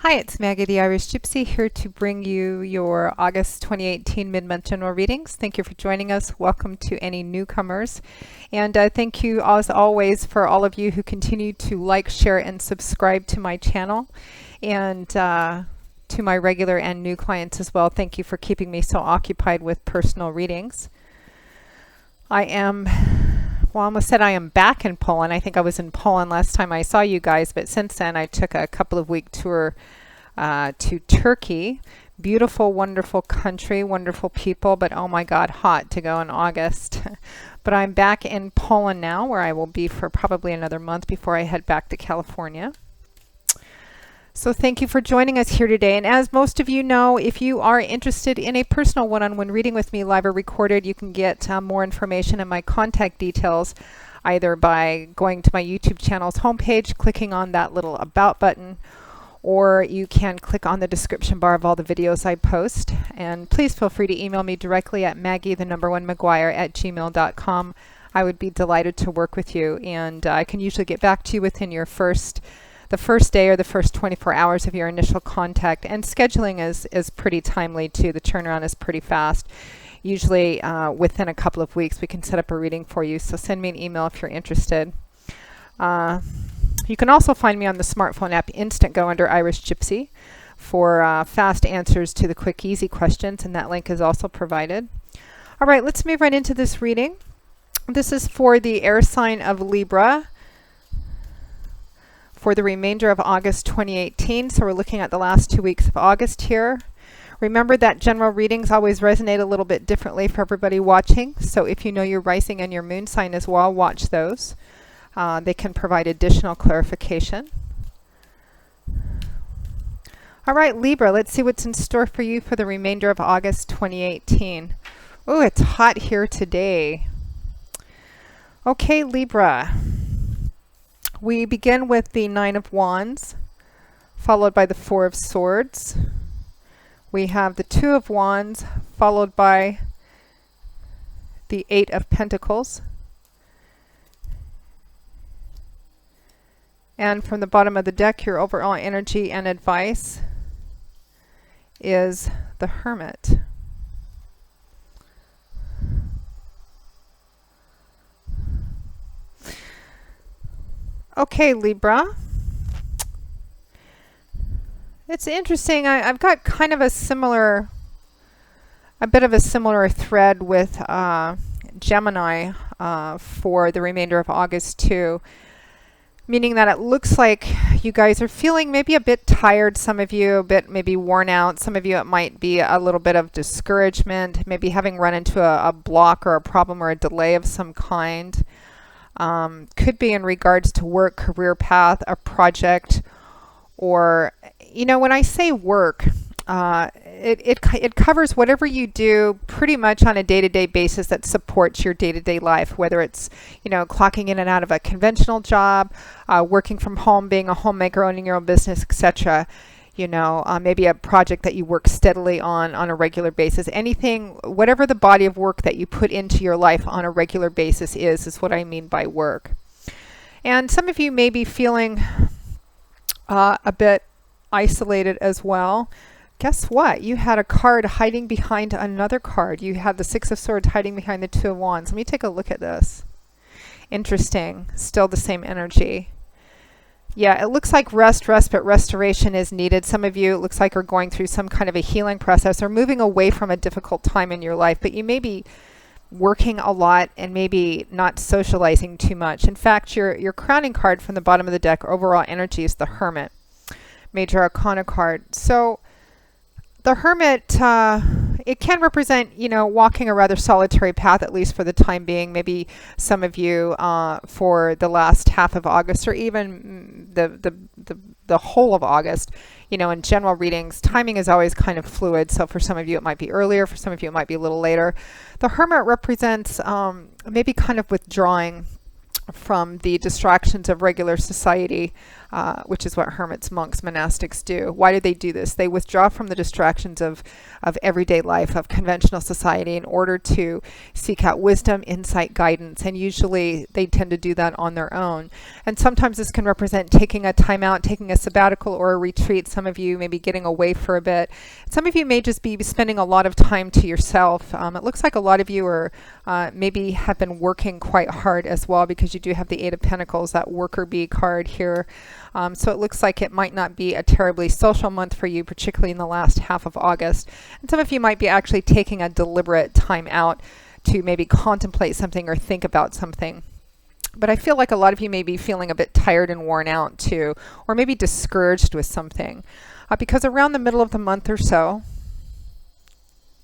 Hi, it's Maggie the Irish Gypsy here to bring you your August 2018 mid-month general readings. Thank you for joining us. Welcome to any newcomers. And thank you as always for all of you who continue to like, share, and subscribe to my channel. And to my regular and new clients as well, thank you for keeping me so occupied with personal readings. I almost said I am back in Poland. I think I was in Poland last time I saw you guys, but since then I took a couple of week tour to Turkey. Beautiful, wonderful country, wonderful people, but oh my God, hot to go in August. But I'm back in Poland now, where I will be for probably another month before I head back to California. So thank you for joining us here today. And as most of you know, if you are interested in a personal one-on-one reading with me, live or recorded, you can get more information and my contact details either by going to my YouTube channel's homepage, clicking on that little About button, or you can click on the description bar of all the videos I post. And please feel free to email me directly at maggie1maguire@gmail.com. I would be delighted to work with you, and I can usually get back to you within the first day or the first 24 hours of your initial contact. And scheduling is pretty timely too. The turnaround is pretty fast. Usually within a couple of weeks we can set up a reading for you. So send me an email if you're interested. You can also find me on the smartphone app Instantgo under Irish Gypsy for fast answers to the quick, easy questions, and that link is also provided. All right, let's move right into this reading. This is for the air sign of Libra for the remainder of August 2018. So we're looking at the last 2 weeks of August here. Remember that general readings always resonate a little bit differently for everybody watching. So if you know your rising and your moon sign as well, watch those. They can provide additional clarification. All right, Libra, let's see what's in store for you for the remainder of August 2018. Oh, it's hot here today. Okay, Libra. We begin with the Nine of Wands, followed by the Four of Swords. We have the Two of Wands, followed by the Eight of Pentacles. And from the bottom of the deck, your overall energy and advice is the Hermit. Okay, Libra. It's interesting. I've got kind of a bit of a similar thread with Gemini for the remainder of August too. Meaning that it looks like you guys are feeling maybe a bit tired, some of you a bit maybe worn out, some of you it might be a little bit of discouragement, maybe having run into a block or a problem or a delay of some kind. Could be in regards to work, career path, a project, or, you know, when I say work, it covers whatever you do pretty much on a day-to-day basis that supports your day-to-day life, whether it's, you know, clocking in and out of a conventional job, working from home, being a homemaker, owning your own business, etc. You know, maybe a project that you work steadily on a regular basis. Anything, whatever the body of work that you put into your life on a regular basis is what I mean by work. And some of you may be feeling a bit isolated as well. Guess what? You had a card hiding behind another card. You had the Six of Swords hiding behind the Two of Wands. Let me take a look at this. Interesting. Still the same energy. Yeah, it looks like respite, restoration is needed. Some of you, it looks like, are going through some kind of a healing process or moving away from a difficult time in your life, but you may be working a lot and maybe not socializing too much. In fact, your crowning card from the bottom of the deck, overall energy, is the Hermit, Major Arcana card. So the Hermit, it can represent, you know, walking a rather solitary path, at least for the time being. Maybe some of you for the last half of August, or even the whole of August. You know, in general readings, timing is always kind of fluid. So for some of you it might be earlier, for some of you it might be a little later. The Hermit represents maybe kind of withdrawing from the distractions of regular society, which is what hermits, monks, monastics do. Why do they do this? They withdraw from the distractions of everyday life, of conventional society, in order to seek out wisdom, insight, guidance, and usually they tend to do that on their own. And sometimes this can represent taking a time out, taking a sabbatical or a retreat. Some of you may be getting away for a bit. Some of you may just be spending a lot of time to yourself. It looks like a lot of you are maybe have been working quite hard as well, because you do have the Eight of Pentacles, that worker bee card here. So it looks like it might not be a terribly social month for you, particularly in the last half of August. And some of you might be actually taking a deliberate time out to maybe contemplate something or think about something. But I feel like a lot of you may be feeling a bit tired and worn out too, or maybe discouraged with something. Because around the middle of the month or so,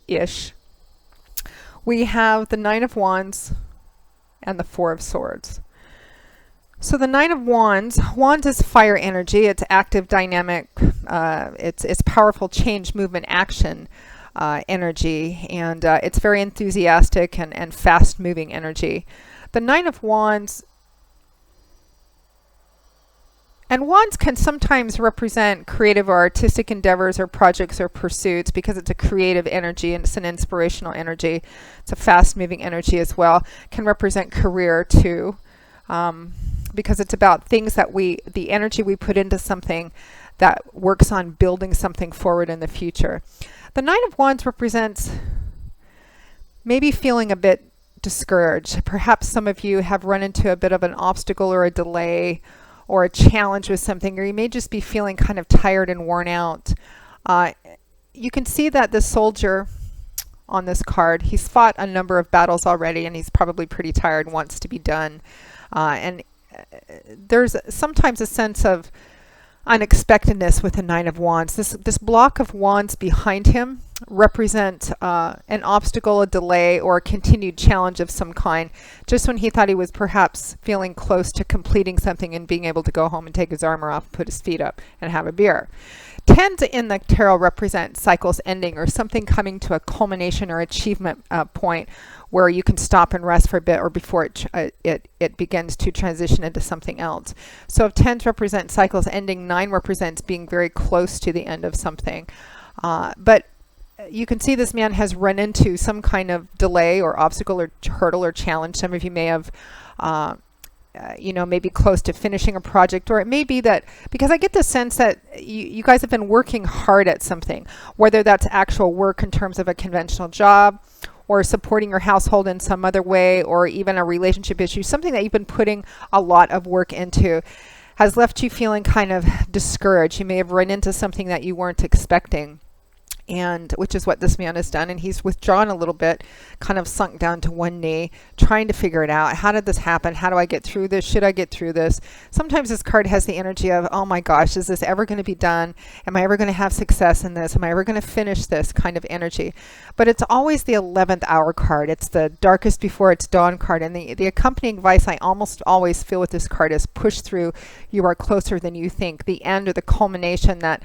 ish, we have the Nine of Wands and the Four of Swords. So the Nine of Wands, Wands is fire energy. It's active, dynamic, it's powerful change, movement, action energy, and it's very enthusiastic and fast-moving energy. The Nine of Wands, and wands can sometimes represent creative or artistic endeavors or projects or pursuits, because it's a creative energy and it's an inspirational energy. It's a fast-moving energy as well. Can represent career too, because it's about things that the energy we put into something that works on building something forward in the future. The Nine of Wands represents maybe feeling a bit discouraged. Perhaps some of you have run into a bit of an obstacle or a delay or a challenge with something, or you may just be feeling kind of tired and worn out. You can see that the soldier on this card, he's fought a number of battles already, and he's probably pretty tired and wants to be done. And there's sometimes a sense of unexpectedness with the Nine of Wands. This block of wands behind him represent an obstacle, a delay, or a continued challenge of some kind, just when he thought he was perhaps feeling close to completing something and being able to go home and take his armor off, put his feet up, and have a beer. Tens in the tarot represent cycles ending, or something coming to a culmination or achievement point where you can stop and rest for a bit, or before it begins to transition into something else. So if tens represent cycles ending, 9 represents being very close to the end of something. But you can see this man has run into some kind of delay or obstacle or hurdle or challenge. Some of you may have maybe close to finishing a project, or it may be that, because I get the sense that you guys have been working hard at something, whether that's actual work in terms of a conventional job, or supporting your household in some other way, or even a relationship issue, something that you've been putting a lot of work into has left you feeling kind of discouraged. You may have run into something that you weren't expecting, and which is what this man has done. And he's withdrawn a little bit, kind of sunk down to one knee, trying to figure it out. How did this happen? How do I get through this? Should I get through this? Sometimes this card has the energy of, oh my gosh, is this ever going to be done? Am I ever going to have success in this? Am I ever going to finish this kind of energy? But it's always the 11th hour card. It's the darkest before it's dawn card. And the accompanying advice I almost always feel with this card is push through. You are closer than you think. The end, or the culmination, that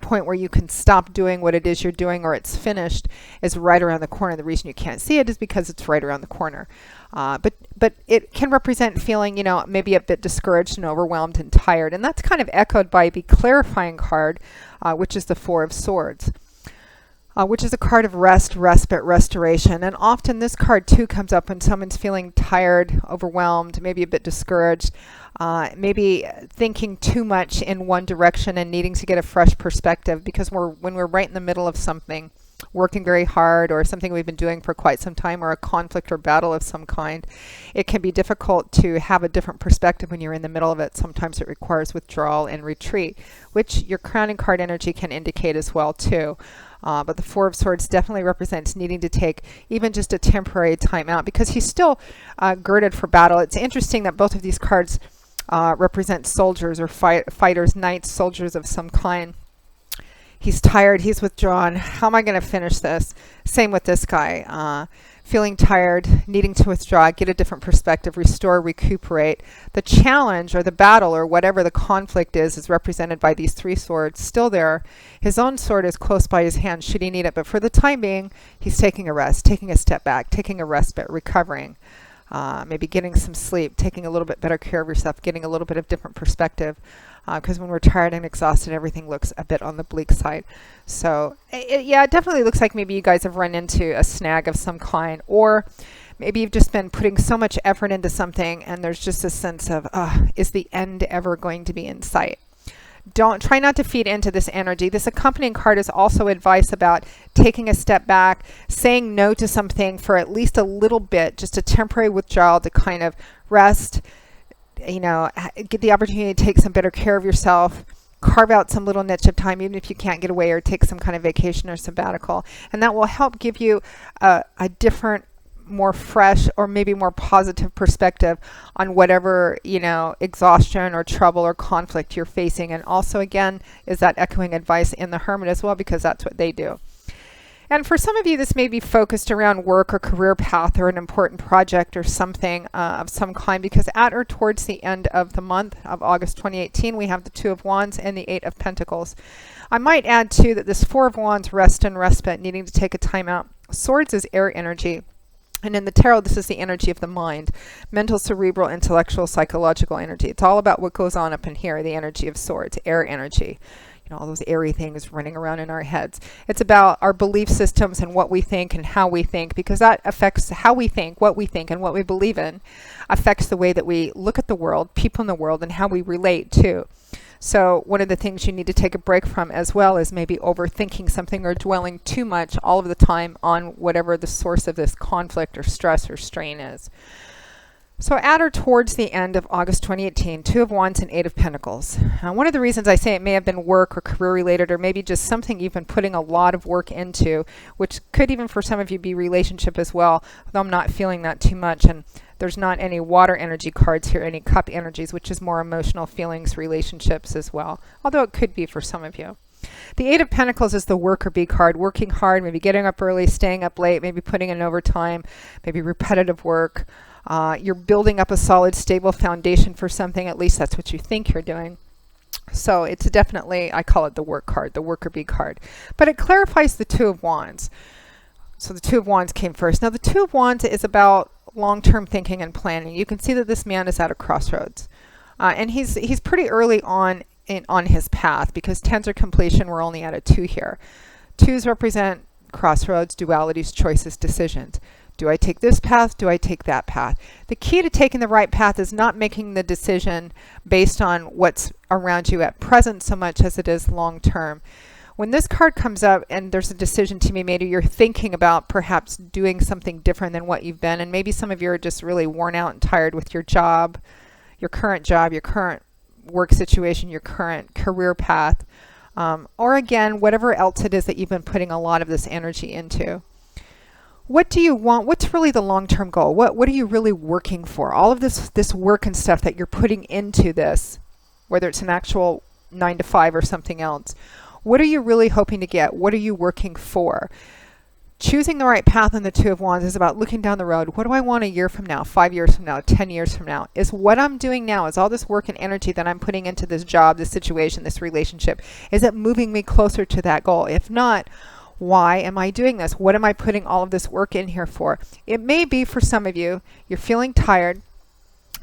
point where you can stop doing what it is you're doing, or it's finished, is right around the corner. The reason you can't see it is because it's right around the corner. But it can represent feeling, maybe a bit discouraged and overwhelmed and tired. And that's kind of echoed by the clarifying card, which is the Four of Swords, which is a card of rest, respite, restoration. And often this card too comes up when someone's feeling tired, overwhelmed, maybe a bit discouraged, maybe thinking too much in one direction and needing to get a fresh perspective, because when we're right in the middle of something, working very hard, or something we've been doing for quite some time, or a conflict or battle of some kind, it can be difficult to have a different perspective when you're in the middle of it. Sometimes it requires withdrawal and retreat, which your crowning card energy can indicate as well too. But the Four of Swords definitely represents needing to take even just a temporary time out, because he's still girded for battle. It's interesting that both of these cards represent soldiers or fighters, knights, soldiers of some kind. He's tired, he's withdrawn. How am I going to finish this? Same with this guy. Feeling tired, needing to withdraw, get a different perspective, restore, recuperate. The challenge or the battle or whatever the conflict is represented by these three swords still there. His own sword is close by his hand should he need it, but for the time being, he's taking a rest, taking a step back, taking a respite, recovering. maybe getting some sleep, taking a little bit better care of yourself, getting a little bit of different perspective. Because when we're tired and exhausted, everything looks a bit on the bleak side. So yeah, it definitely looks like maybe you guys have run into a snag of some kind, or maybe you've just been putting so much effort into something and there's just a sense of, is the end ever going to be in sight? Try not to feed into this energy. This accompanying card is also advice about taking a step back, saying no to something for at least a little bit, just a temporary withdrawal to kind of rest, get the opportunity to take some better care of yourself, carve out some little niche of time, even if you can't get away, or take some kind of vacation or sabbatical. And that will help give you a different, more fresh, or maybe more positive perspective on whatever, exhaustion or trouble or conflict you're facing. And also, again, is that echoing advice in the Hermit as well, because that's what they do. And for some of you, this may be focused around work or career path or an important project or something of some kind, because at or towards the end of the month of August 2018, we have the Two of Wands and the Eight of Pentacles. I might add, too, that this Four of Wands, rest and respite, needing to take a time out. Swords is air energy. And in the tarot, this is the energy of the mind, mental, cerebral, intellectual, psychological energy. It's all about what goes on up in here, the energy of swords, air energy. All those airy things running around in our heads. It's about our belief systems and what we think and how we think, because that affects how we think, and what we believe in affects the way that we look at the world, people in the world, and how we relate too. So one of the things you need to take a break from as well is maybe overthinking something or dwelling too much all of the time on whatever the source of this conflict or stress or strain is. So at or towards the end of August 2018, Two of Wands and Eight of Pentacles. One of the reasons I say it may have been work or career related, or maybe just something you've been putting a lot of work into, which could even for some of you be relationship as well, though I'm not feeling that too much. And there's not any water energy cards here, any cup energies, which is more emotional feelings, relationships as well, although it could be for some of you. The Eight of Pentacles is the worker bee card, working hard, maybe getting up early, staying up late, maybe putting in overtime, maybe repetitive work. You're building up a solid, stable foundation for something. At least that's what you think you're doing. So it's definitely, I call it the work card, the worker bee card. But it clarifies the Two of Wands. So the Two of Wands came first. Now the Two of Wands is about long-term thinking and planning. You can see that this man is at a crossroads. And he's pretty early on his path, because tens are completion. We're only at a 2 here. 2s represent crossroads, dualities, choices, decisions. Do I take this path? Do I take that path? The key to taking the right path is not making the decision based on what's around you at present so much as it is long term. When this card comes up and there's a decision to be made, or you're thinking about perhaps doing something different than what you've been, and maybe some of you are just really worn out and tired with your job, your current work situation, your current career path, or again, whatever else it is that you've been putting a lot of this energy into. What do you want? What's really the long-term goal? What are you really working for? All of this work and stuff that you're putting into this, whether it's an actual 9 to 5 or something else, what are you really hoping to get? What are you working for? Choosing the right path in the Two of Wands is about looking down the road. What do I want a year from now, 5 years from now, 10 years from now? Is what I'm doing now, is all this work and energy that I'm putting into this job, this situation, this relationship, is it moving me closer to that goal? If not, why am I doing this? What am I putting all of this work in here for? It may be for some of you, you're feeling tired.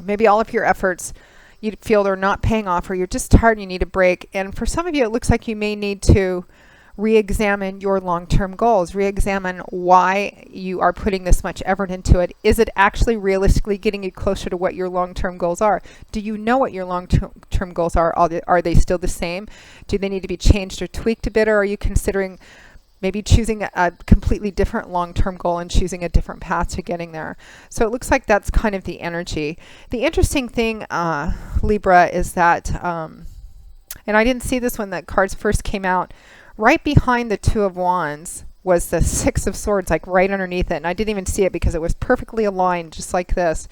Maybe all of your efforts you feel they're not paying off, or you're just tired and you need a break. And for some of you, it looks like you may need to re-examine your long-term goals, re-examine why you are putting this much effort into it. Is it actually realistically getting you closer to what your long-term goals are? Do you know what your long-term goals are? Are they still the same? Do they need to be changed or tweaked a bit, or are you considering maybe choosing a completely different long-term goal and choosing a different path to getting there? So it looks like that's kind of the energy. The interesting thing, Libra, is that, and I didn't see this when the cards first came out, right behind the Two of Wands was the Six of Swords, like right underneath it. And I didn't even see it because it was perfectly aligned, just like this.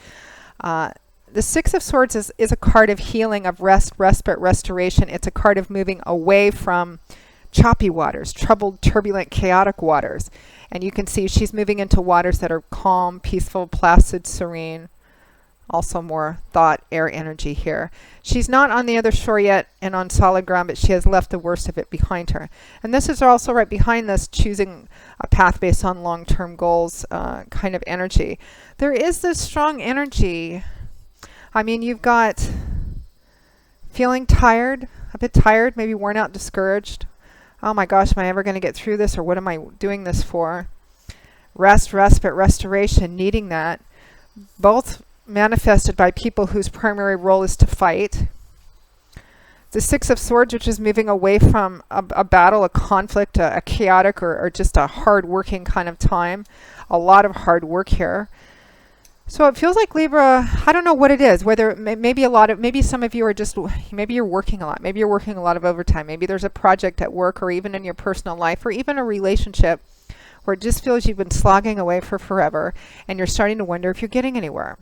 The Six of Swords is a card of healing, of rest, respite, restoration. It's a card of moving away from choppy waters, troubled, turbulent, chaotic waters. And you can see she's moving into waters that are calm, peaceful, placid, serene, Also more thought, air energy here. She's not on the other shore yet and on solid ground, but she has left the worst of it behind her. And this is also right behind this choosing a path based on long-term goals kind of energy. There is this strong energy. I mean, you've got feeling tired, a bit tired, maybe worn out, discouraged. Oh my gosh, am I ever going to get through this, or what am I doing this for? Rest, respite, restoration, needing that. Both manifested by people whose primary role is to fight. The Six of Swords, which is moving away from a battle, a conflict, a chaotic or just a hard-working kind of time. A lot of hard work here. So it feels like Libra, I don't know what it is, whether maybe some of you are just, maybe you're working a lot. Maybe you're working a lot of overtime. Maybe there's a project at work or even in your personal life or even a relationship where it just feels you've been slogging away for forever and you're starting to wonder if you're getting anywhere.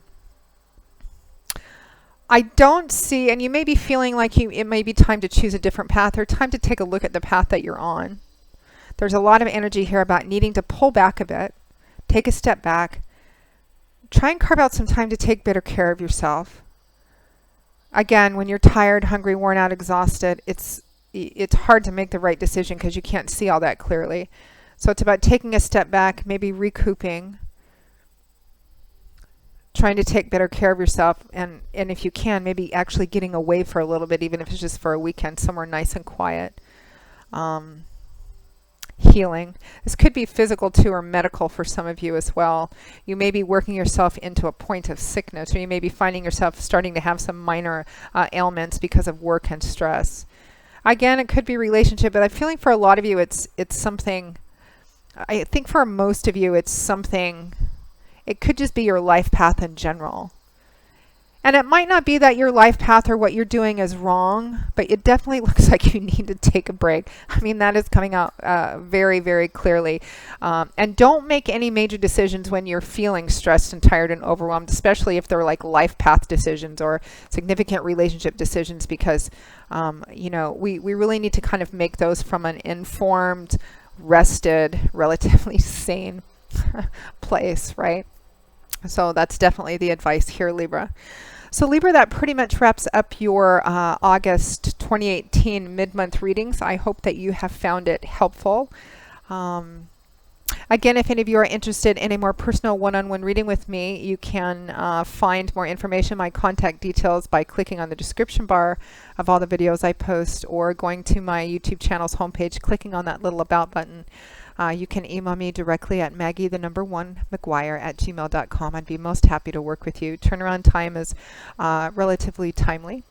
I don't see, and you may be feeling like it may be time to choose a different path or time to take a look at the path that you're on. There's a lot of energy here about needing to pull back a bit, take a step back, try and carve out some time to take better care of yourself. Again, when you're tired, hungry, worn out, exhausted, it's hard to make the right decision because you can't see all that clearly. So it's about taking a step back, maybe recouping, trying to take better care of yourself, and if you can, maybe actually getting away for a little bit, even if it's just for a weekend, somewhere nice and quiet. Healing. This could be physical too, or medical for some of you as well. You may be working yourself into a point of sickness, or you may be finding yourself starting to have some minor ailments because of work and stress. Again, it could be relationship, but I'm feeling for a lot of you it's something, I think for most of you it's something, it could just be your life path in general. And it might not be that your life path or what you're doing is wrong, but it definitely looks like you need to take a break. I mean, that is coming out very, very clearly. And don't make any major decisions when you're feeling stressed and tired and overwhelmed, especially if they're like life path decisions or significant relationship decisions, because, you know, we really need to kind of make those from an informed, rested, relatively sane place, right? So that's definitely the advice here, Libra. So Libra, that pretty much wraps up your August 2018 mid-month readings. I hope that you have found it helpful. Again, if any of you are interested in a more personal one-on-one reading with me, you can find more information, my contact details, by clicking on the description bar of all the videos I post, or going to my YouTube channel's homepage, clicking on that little About button. You can email me directly at maggie1mcguire@gmail.com. I'd be most happy to work with you. Turnaround time is relatively timely.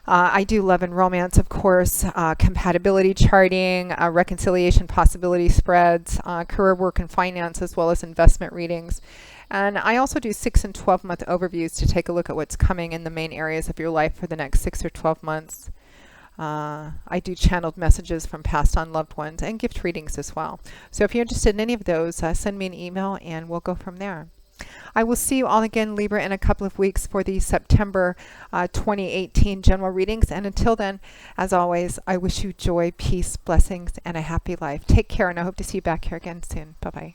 I do love and romance, of course, compatibility charting, reconciliation possibility spreads, career, work, and finance, as well as investment readings. And I also do 6 and 12-month overviews to take a look at what's coming in the main areas of your life for the next 6 or 12 months. I do channeled messages from passed on loved ones and gift readings as well. So if you're interested in any of those, send me an email and we'll go from there. I will see you all again, Libra, in a couple of weeks for the September 2018 general readings. And until then, as always, I wish you joy, peace, blessings, and a happy life. Take care, and I hope to see you back here again soon. Bye-bye.